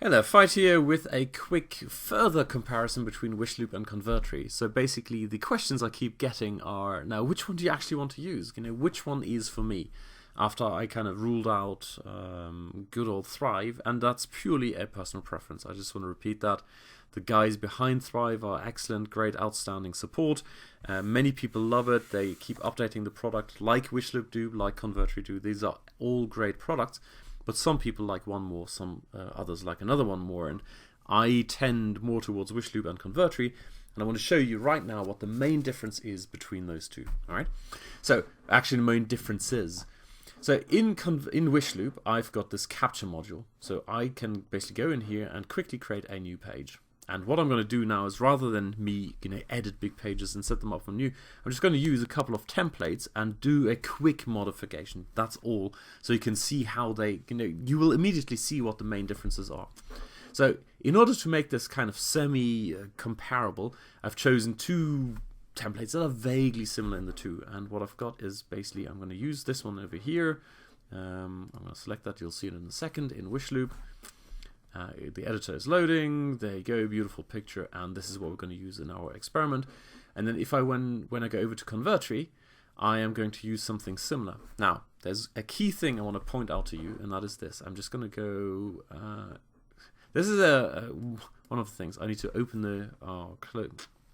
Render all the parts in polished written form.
Hello, Fight here with a quick further comparison between Wishloop and Convertri. So basically the questions I keep getting are, now which one do you actually want to use? Which one is for me? After I kind of ruled out good old Thrive, and that's purely a personal preference. I just want to repeat that. The guys behind Thrive are excellent, great, outstanding support. Many people love it. They keep updating the product like Wishloop do, like Convertri do. These are all great products. But some people like one more, some others like another one more, and I tend more towards Wishloop and Convertri, and I want to show you right now what the main difference is between those two. All right. So actually, the main difference is, so in Wishloop, I've got this capture module, so I can basically go in here and quickly create a new page. And what I'm going to do now is, rather than me edit big pages and set them up on new, I'm just going to use a couple of templates and do a quick modification. That's all. So you can see how they, you will immediately see what the main differences are. So in order to make this kind of semi-comparable, I've chosen two templates that are vaguely similar in the two. And what I've got is basically, I'm going to use this one over here. I'm going to select that. You'll see it in a second in Wishloop. The editor is loading. There you go, beautiful picture, and this is what we're going to use in our experiment. And then if I when I go over to Convertri, I am going to use something similar. Now, there's a key thing I want to point out to you, and that is this. I'm just going to go. This is one of the things I need to open the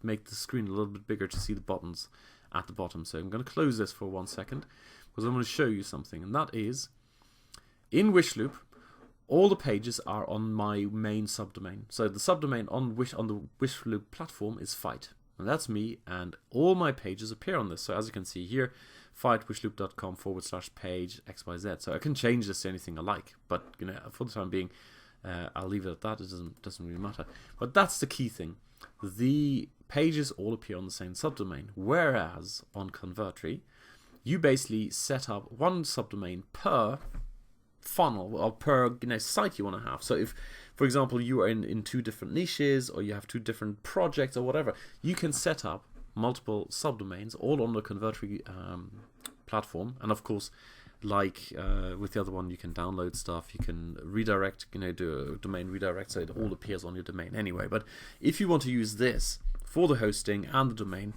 make the screen a little bit bigger to see the buttons at the bottom. So I'm going to close this for 1 second because I want to show you something, and that is in Wishloop. All the pages are on my main subdomain. So the subdomain on the Wishloop platform is Fight. And that's me, and all my pages appear on this. So as you can see here, fightwishloop.com/page XYZ. So I can change this to anything I like. But for the time being, I'll leave it at that. It doesn't really matter. But that's the key thing. The pages all appear on the same subdomain. Whereas on Convertri, you basically set up one subdomain per funnel or per site you want to have. So if, for example, you are in two different niches, or you have two different projects or whatever, you can set up multiple subdomains all on the Convertri platform. And of course, like with the other one, you can download stuff, you can redirect, do a domain redirect, so it all appears on your domain anyway. But if you want to use this for the hosting and the domain,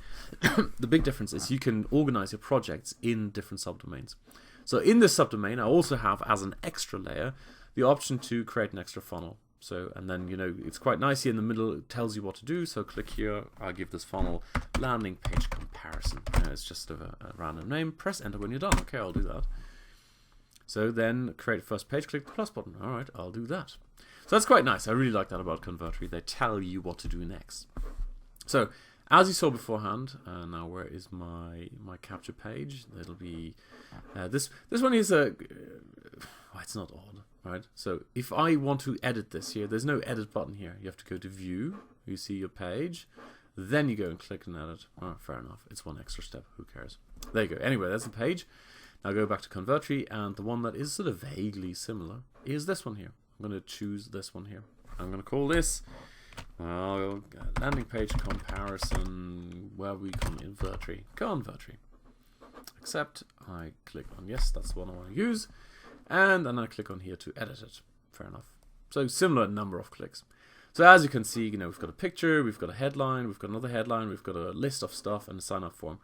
the big difference is you can organize your projects in different subdomains. So in this subdomain, I also have, as an extra layer, the option to create an extra funnel. So, and then, it's quite nice here in the middle. It tells you what to do. So click here. I'll give this funnel landing page comparison. It's just a random name. Press enter when you're done. Okay, I'll do that. So then create first page, click the plus button. All right, I'll do that. So that's quite nice. I really like that about Convertri. They tell you what to do next. So as you saw beforehand, now where is my capture page? It'll be this one is it's not odd, right? So if I want to edit this here, there's no edit button here. You have to go to view, you see your page, then you go and click and edit. Oh, fair enough. It's one extra step. Who cares? There you go. Anyway, that's the page. Now go back to Convertri, and the one that is sort of vaguely similar is this one here. I'm going to choose this one here. I'm going to call this landing page comparison, where we Convertri. Accept. I click on yes, that's the one I want to use, and then I click on here to edit it. Fair enough. So similar number of clicks. So as you can see, we've got a picture, we've got a headline, we've got another headline, we've got a list of stuff, and a sign up form.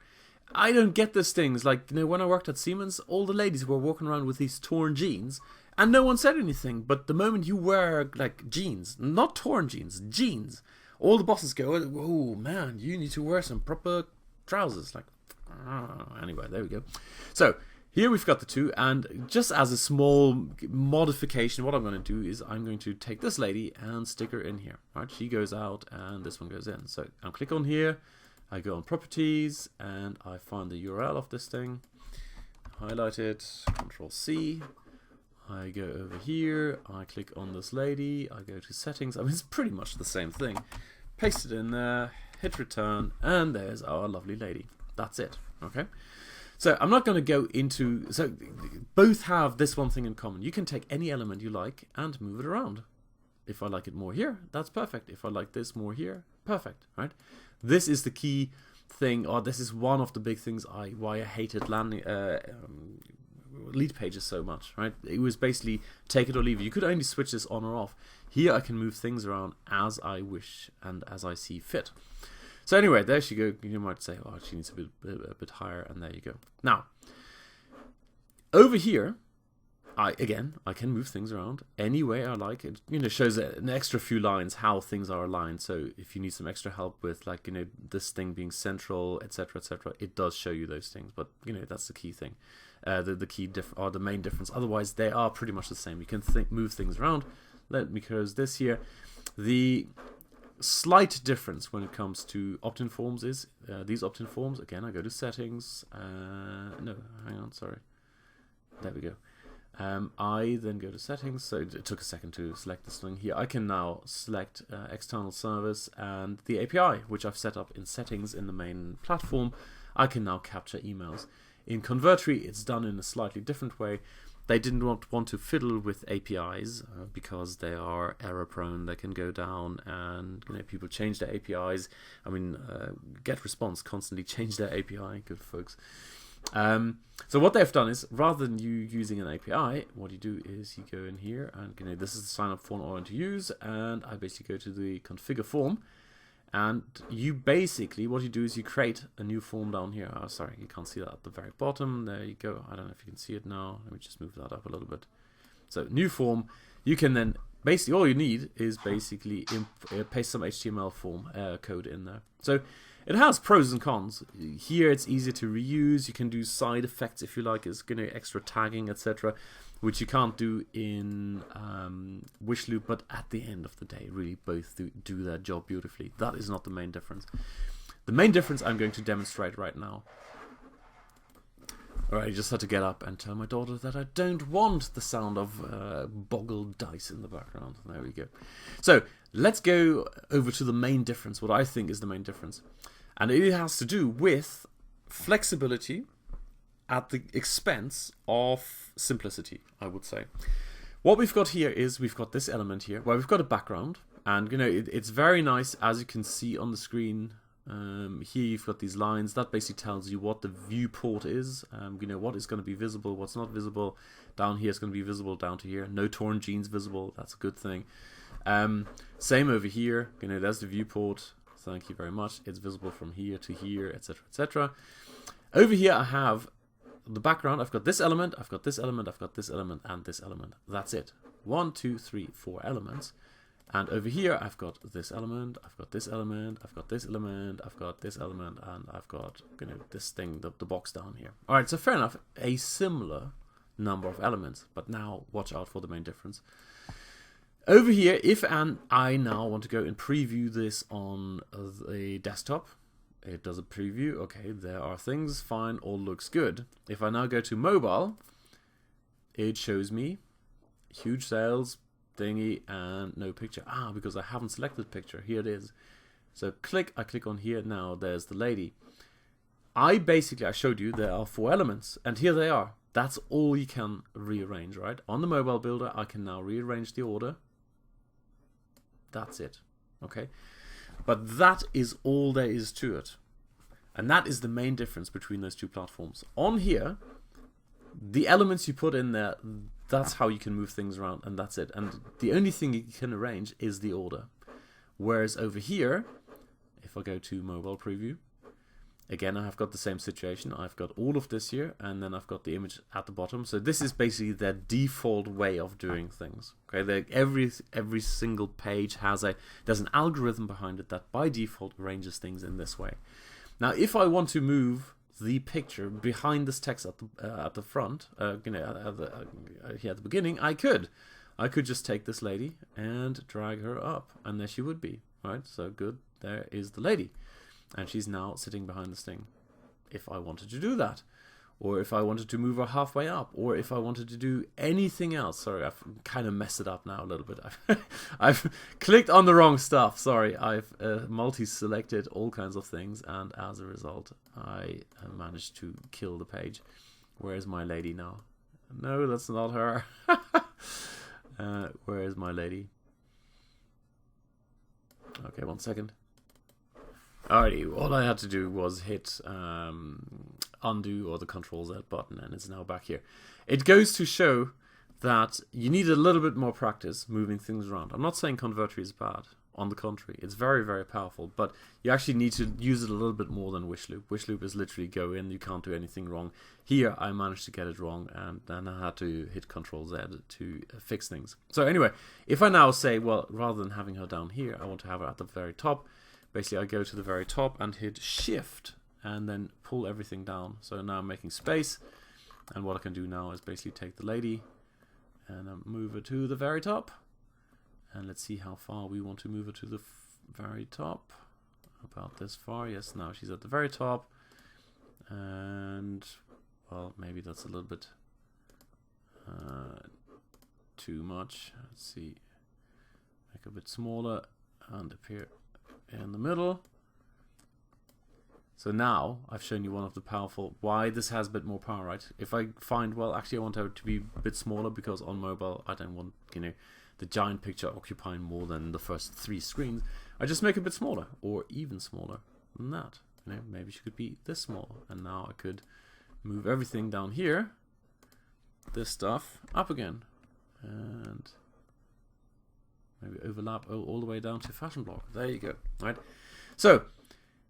I don't get these things. Like, when I worked at Siemens, all the ladies were walking around with these torn jeans, and no one said anything. But the moment you wear, like, jeans, not torn jeans, jeans, all the bosses go, oh, man, you need to wear some proper trousers. Like, anyway, there we go. So here we've got the two, and just as a small modification, what I'm going to do is I'm going to take this lady and stick her in here. Right? She goes out, and this one goes in. So I'll click on here. I go on properties, and I find the URL of this thing, highlight it, Control C. I go over here, I click on this lady, I go to settings. I mean, it's pretty much the same thing. Paste it in there, hit return, and there's our lovely lady. That's it, okay? So I'm not going to go into, so both have this one thing in common. You can take any element you like and move it around. If I like it more here, that's perfect. If I like this more here, perfect, right? This is the key thing, or this is one of the big things why I hated lead pages so much, right? It was basically take it or leave it. You could only switch this on or off. Here I can move things around as I wish and as I see fit. So anyway, there she go. You might say, oh, she needs a bit higher, and there you go. Now, over here, I can move things around any way I like. It shows an extra few lines how things are aligned. So if you need some extra help with like this thing being central, etc., it does show you those things. But that's the key thing, the main difference. Otherwise, they are pretty much the same. You can move things around. Let me close this here. The slight difference when it comes to opt-in forms is these opt-in forms. Again, I go to settings. No, hang on, sorry. There we go. I then go to settings, so it took a second to select this thing here. I can now select external service and the API, which I've set up in settings in the main platform. I can now capture emails. In Convertri, it's done in a slightly different way. They didn't want to fiddle with APIs because they are error prone. They can go down and people change their APIs. I mean, GetResponse constantly change their API. Good folks. So what they've done is, rather than you using an API, what you do is you go in here and this is the sign up form I want to use, and I basically go to the configure form, and you basically what you do is you create a new form down here. Oh, sorry, you can't see that at the very bottom. There you go. I don't know if you can see it now. Let me just move that up a little bit. So new form. You can then basically all you need is basically paste some HTML form code in there. So it has pros and cons. Here it's easier to reuse. You can do side effects if you like. It's extra tagging, etc., which you can't do in Wishloop. But at the end of the day, really both do their job beautifully. That is not the main difference. The main difference I'm going to demonstrate right now. Alright, I just had to get up and tell my daughter that I don't want the sound of boggled dice in the background. There we go. So let's go over to the main difference, what I think is the main difference. And it has to do with flexibility at the expense of simplicity, I would say. What we've got here is we've got this element here where we've got a background, and it's very nice, as you can see on the screen. Here you've got these lines that basically tells you what the viewport is. What is going to be visible, what's not visible. Down here it's going to be visible down to here. No torn jeans visible. That's a good thing. Same over here. There's the viewport. Thank you very much. It's visible from here to here, etc., etc. Over here I have the background. I've got this element, I've got this element, I've got this element, and this element. That's it. 1, 2, 3, 4 elements. And over here I've got this element, I've got this element, I've got this element, I've got this element, and I've got this thing, the box down here. Alright, so fair enough, a similar number of elements, but now watch out for the main difference. Over here, if I now want to go and preview this on the desktop, it does a preview. Okay, there are things, fine, all looks good. If I now go to mobile, it shows me huge sales, thingy, and no picture. Because I haven't selected picture. Here it is. So I click on here. Now there's the lady. I showed you there are 4 elements, and here they are. That's all you can rearrange, right? On the mobile builder, I can now rearrange the order. That's it. Okay. But that is all there is to it. And that is the main difference between those two platforms. On here, the elements you put in there, that's how you can move things around, and that's it. And the only thing you can arrange is the order. Whereas over here, if I go to mobile preview, again, I have got the same situation. I've got all of this here, and then I've got the image at the bottom. So this is basically their default way of doing things. Okay, every single page there's an algorithm behind it that by default arranges things in this way. Now, if I want to move the picture behind this text at the front, here at the beginning, I could just take this lady and drag her up, and there she would be. Right, so good. There is the lady. And she's now sitting behind this thing. If I wanted to do that, or if I wanted to move her halfway up, or if I wanted to do anything else. Sorry, I've kind of messed it up now a little bit. I've clicked on the wrong stuff. Sorry, I've multi-selected all kinds of things, and as a result, I managed to kill the page. Where is my lady now? No, that's not her. Where is my lady? Okay, 1 second. Alrighty, all I had to do was hit undo or the Control Z button, and it's now back here. It goes to show that you need a little bit more practice moving things around. I'm not saying Convertri is bad. On the contrary, it's very, very powerful, but you actually need to use it a little bit more than Wishloop. Wishloop is literally go in, you can't do anything wrong. Here, I managed to get it wrong, and then I had to hit Control Z to fix things. So anyway, if I now say, well, rather than having her down here, I want to have her at the very top. Basically, I go to the very top and hit Shift, and then pull everything down. So now I'm making space, and what I can do now is basically take the lady, and move her to the very top. And let's see how far we want to move her to the very top. About this far. Yes, now she's at the very top. And, well, maybe that's a little bit too much. Let's see. Make a bit smaller and appear in the middle. So now I've shown you one of the powerful, why this has a bit more power, right? If I find, well, actually I want her to be a bit smaller because on mobile I don't want, the giant picture occupying more than the first 3 screens, I just make it a bit smaller, or even smaller than that. Maybe she could be this small, and now I could move everything down here, this stuff, up again, and maybe overlap all the way down to fashion block. There you go, right? So,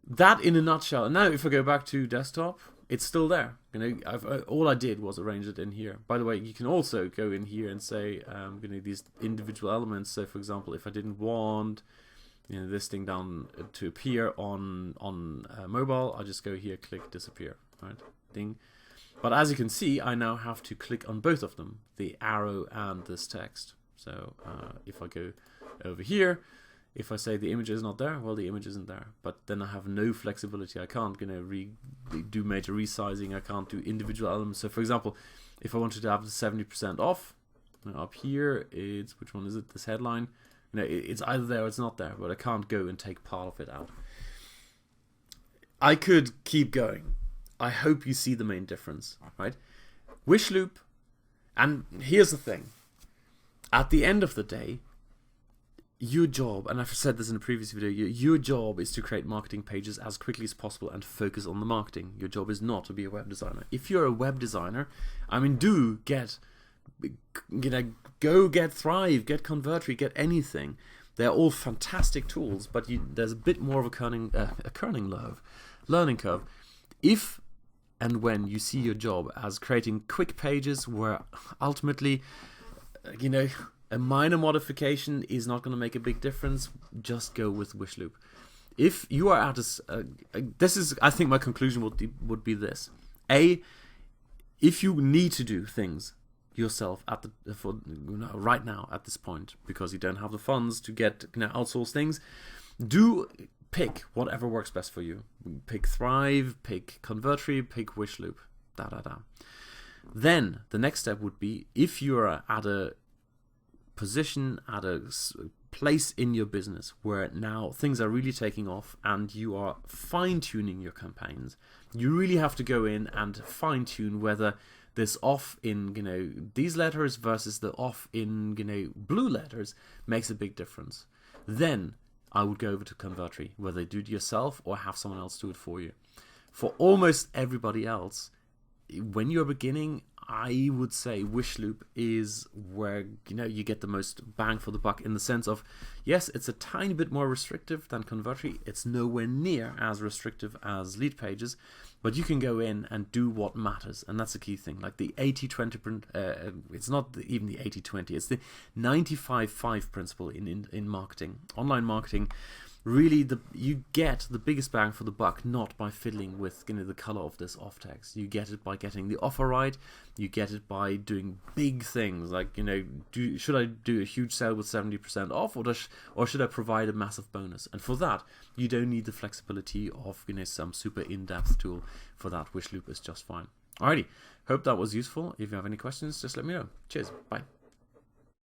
that in a nutshell. And now if I go back to desktop, it's still there. All I did was arrange it in here. By the way, you can also go in here and say, these individual elements. So, for example, if I didn't want this thing down to appear on mobile, I just go here, click, disappear, right? Ding. But as you can see, I now have to click on both of them, the arrow and this text. So if I go over here, if I say the image is not there, well, the image isn't there. But then I have no flexibility. I can't do major resizing. I can't do individual elements. So, for example, if I wanted to have the 70% off, up here, it's, which one is it? This headline. It's either there or it's not there. But I can't go and take part of it out. I could keep going. I hope you see the main difference, right? Wishloop, and here's the thing. At the end of the day, your job, and I've said this in a previous video, your job is to create marketing pages as quickly as possible and focus on the marketing. Your job is not to be a web designer. If you're a web designer, do go get Thrive, get Convertri, get anything. They're all fantastic tools, but there's a bit more of a learning curve. If and when you see your job as creating quick pages where ultimately, a minor modification is not going to make a big difference, just go with Wishloop. If you are at I think my conclusion would be this. If you need to do things yourself right now at this point, because you don't have the funds to get outsource things, do pick whatever works best for you. Pick Thrive, pick Convertri, pick Wishloop. Then the next step would be, if you're at a position, at a place in your business where now things are really taking off and you are fine-tuning your campaigns, you really have to go in and fine-tune whether this off in these letters versus the off in blue letters makes a big difference. Then I would go over to Convertri, whether you do it yourself or have someone else do it for you. For almost everybody else, when you're beginning, I would say Wishloop is where you get the most bang for the buck, in the sense of, yes, it's a tiny bit more restrictive than Convertri. It's nowhere near as restrictive as Lead Pages, but you can go in and do what matters, and that's the key thing. Like the 80-20, it's not even the 80-20, it's the 95-5 principle in marketing, online marketing. Really, you get the biggest bang for the buck not by fiddling with the color of this off text. You get it by getting the offer right. You get it by doing big things like should I do a huge sale with 70% off, or should I provide a massive bonus? And for that, you don't need the flexibility of some super in-depth tool. For that, Wishloop is just fine. Alrighty, hope that was useful. If you have any questions, just let me know. Cheers, bye.